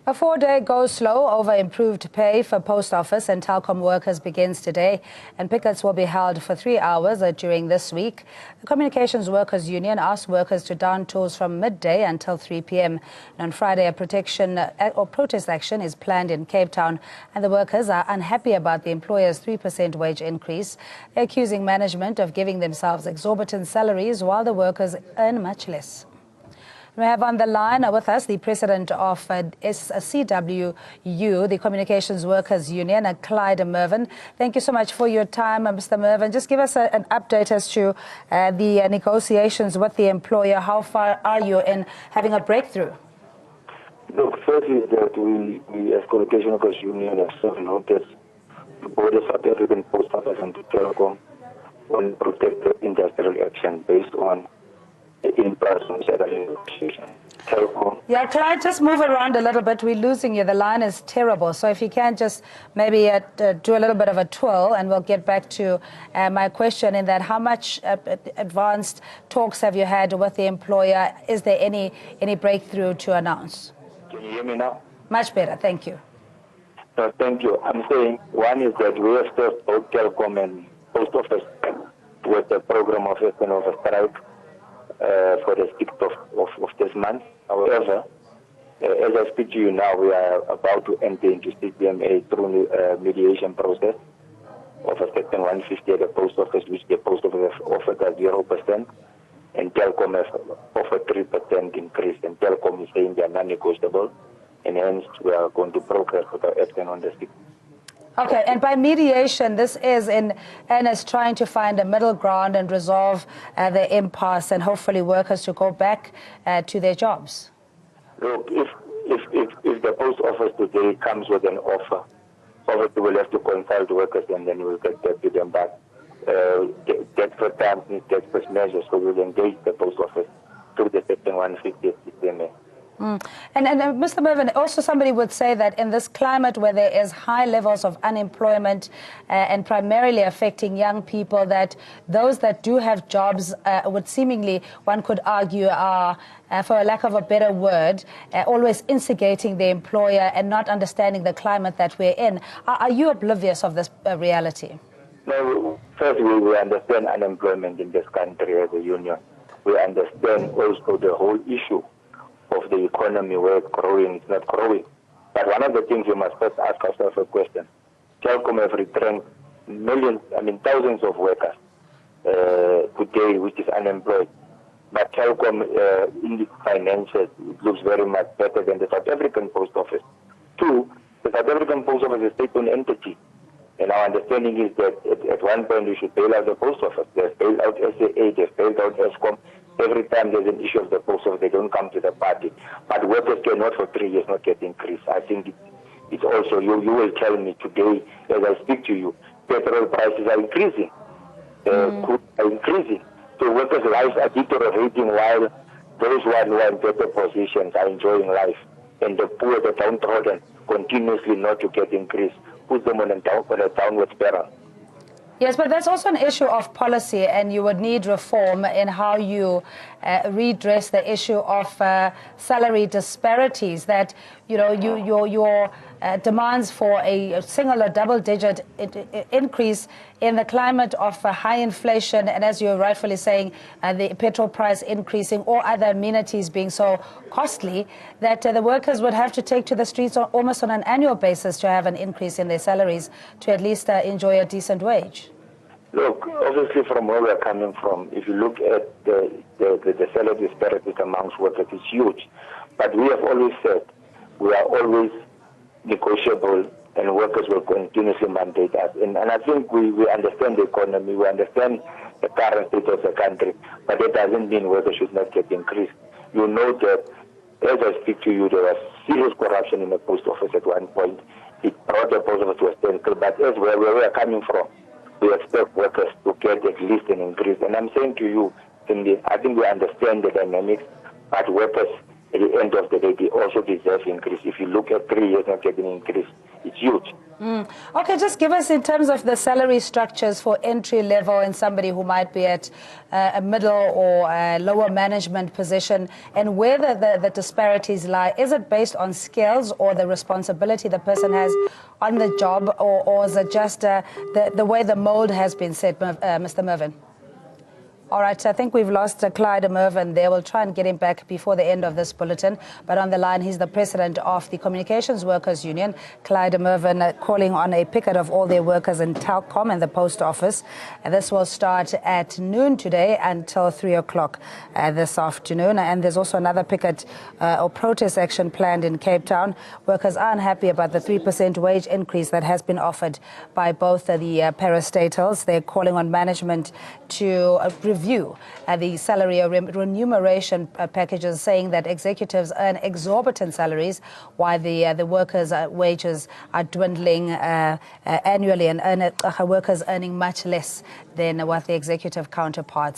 A 4-day go-slow over improved pay for post office and Telkom workers begins today, and pickets will be held for 3 hours during this week. The Communications Workers Union asked workers to down tools from midday until 3 p.m. And on Friday, a protest action is planned in Cape Town, and the workers are unhappy about the employer's 3% wage increase. They're accusing management of giving themselves exorbitant salaries while the workers earn much less. We have on the line with us the president of CWU, the Communications Workers Union, Clyde Mervyn. Thank you so much for your time, Mr. Mervyn. Just give us an update as to the negotiations with the employer. How far are you in having a breakthrough? Look, firstly, that we as Communications Workers Union have served notice to both the South African Post Office and to Telkom on protected industrial action based on in-person salary negotiation. Telkom. Yeah, Clyde, just move around a little bit. We're losing you. The line is terrible. So if you can just maybe do a little bit of a twirl, and we'll get back to my question in that how much advanced talks have you had with the employer? Is there any breakthrough to announce? Can you hear me now? Much better. Thank you. No, thank you. I'm saying one is that we have served both Telkom and Post Office with the program of a strike for the 6th of this month. However, as I speak to you now, we are about to enter into CPMA through the mediation process of a Section 150 at the Post Office, which the Post Office has offered at 0%, and Telkom has offered 3% increase, and Telkom is saying they are non-negotiable, and hence we are going to progress with our action on the 6th. Okay, and by mediation, this is in earnest trying to find a middle ground and resolve the impasse and hopefully workers to go back to their jobs. Look, if the Post Office today comes with an offer, obviously we'll have to consult workers and then we'll get back to them. But desperate times need desperate measures, so we'll engage the Post Office through the Section 150 CPMA. And Mr. Mervyn, also somebody would say that in this climate where there is high levels of unemployment and primarily affecting young people, that those that do have jobs would seemingly, one could argue, are, for a lack of a better word, always instigating the employer and not understanding the climate that we're in. Are you oblivious of this reality? No, first we understand unemployment in this country as a union. We understand also the whole issue of the economy, where it's growing, it's not growing. But one of the things we must first ask ourselves a question. Telkom have returned thousands of workers today, which is unemployed. But Telkom, in the financials, it looks very much better than the South African Post Office. Two, the South African Post Office is a state-owned entity. And our understanding is that at one point we should bail out the Post Office. They've bailed out SAA, they've bailed out Eskom. Every time there's an issue of the Post Office, they don't come to the party. But workers cannot for 3 years not get increased. I think it's also, you will tell me today, as I speak to you, petrol prices are increasing. Crude are increasing. So workers' lives are deteriorating while those who are in better positions are enjoying life. And the poor, the downtrodden, continuously not to get increased. Put them on a downward spiral. Yes, but that's also an issue of policy, and you would need reform in how you redress the issue of salary disparities. That your demands for a single or double-digit increase in the climate of high inflation, and as you're rightfully saying, the petrol price increasing or other amenities being so costly, that the workers would have to take to the streets almost on an annual basis to have an increase in their salaries to at least enjoy a decent wage. Look, obviously from where we're coming from, if you look at the salary disparities amongst workers, it's huge. But we have always said we are always negotiable and workers will continuously mandate us. And I think we understand the economy, we understand the current state of the country, but that doesn't mean workers should not get increased. You know that, as I speak to you, there was serious corruption in the Post Office at one point. It brought the Post Office to a standstill, but as where we are coming from, we expect workers to get at least an increase. And I'm saying to you, Cindy, I think we understand the dynamics, but workers at the end of the day, they also deserve increase. If you look at 3 years not getting increase, it's huge. Okay, just give us in terms of the salary structures for entry level and somebody who might be at a middle or a lower management position, and where the disparities lie. Is it based on skills or the responsibility the person has on the job, or is it just the way the mold has been set, Mr. Mervyn? All right, so I think we've lost Clyde Mervyn there. We'll try and get him back before the end of this bulletin. But on the line, he's the president of the Communications Workers Union. Clyde Mervyn calling on a picket of all their workers in Telkom and the post office. And this will start at noon today until 3 o'clock this afternoon. And there's also another picket or protest action planned in Cape Town. Workers are unhappy about the 3% wage increase that has been offered by both the parastatals. They're calling on management to review the salary remuneration packages, saying that executives earn exorbitant salaries while the workers' wages are dwindling annually, and workers earning much less than what the executive counterparts